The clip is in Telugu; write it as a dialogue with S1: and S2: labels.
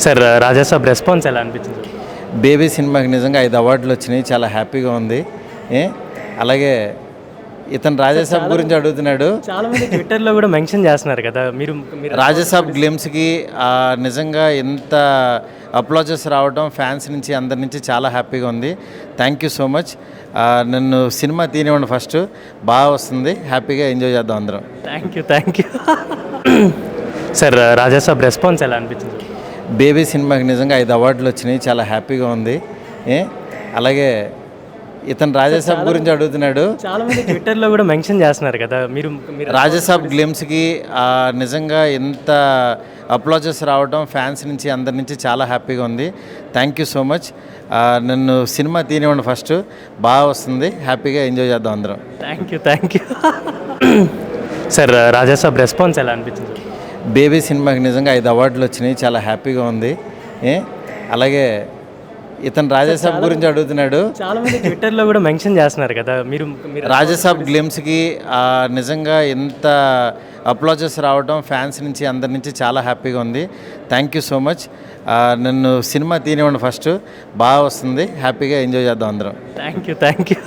S1: సార్ రాజాసాబ్ రెస్పాన్స్ ఎలా అనిపించింది?
S2: బేబీ సినిమాకి నిజంగా 5 అవార్డులు వచ్చినాయి. చాలా హ్యాపీగా ఉంది. ఏ అలాగే ఇతను రాజాసాబ్ గురించి అడుగుతున్నాడు.
S1: చాలా మంది ట్విట్టర్లో కూడా మెన్షన్ చేస్తున్నారు కదా మీరు
S2: రాజాసాబ్ గ్లిమ్స్కి నిజంగా ఎంత అప్లాజెస్ రావడం ఫ్యాన్స్ నుంచి అందరి నుంచి చాలా హ్యాపీగా ఉంది. Thank you so much. నన్ను సినిమా తీనివ్వండి ఫస్ట్, బాగా వస్తుంది, హ్యాపీగా ఎంజాయ్ చేద్దాం అందరం.
S1: Thank you sir Raja Saab response ఎలా అనిపించింది?
S2: బేబీ సినిమాకి నిజంగా 5 అవార్డులు వచ్చినాయి. చాలా హ్యాపీగా ఉంది. ఏ అలాగే ఇతను రాజాసాబ్ గురించి అడుగుతున్నాడు.
S1: చాలా మంది ట్విట్టర్లో కూడా మెన్షన్ చేస్తున్నారు కదా మీరు
S2: రాజాసాబ్ గ్లిమ్స్కి నిజంగా ఎంత అప్లాజెస్ రావడం ఫ్యాన్స్ నుంచి అందరి నుంచి చాలా హ్యాపీగా ఉంది. Thank you so much. నన్ను సినిమా తీనివ్వండి ఫస్ట్, బాగా వస్తుంది, హ్యాపీగా ఎంజాయ్ చేద్దాం అందరం.
S1: Thank you sir Raja Saab response ఎలా అనిపించింది?
S2: బేబీ సినిమాకి నిజంగా 5 అవార్డులు వచ్చినాయి. చాలా హ్యాపీగా ఉంది. ఏ అలాగే ఇతను రాజాసాబ్ గురించి అడుగుతున్నాడు.
S1: చాలా మంది ట్విట్టర్లో కూడా మెన్షన్ చేస్తున్నారు కదా మీరు
S2: రాజాసాబ్ గ్లిమ్స్కి నిజంగా ఎంత అప్లాజెస్ రావడం ఫ్యాన్స్ నుంచి అందరి నుంచి చాలా హ్యాపీగా ఉంది. Thank you so much. నన్ను సినిమా తీనివ్వండి ఫస్ట్, బాగా వస్తుంది, హ్యాపీగా ఎంజాయ్ చేద్దాం అందరం.
S1: Thank you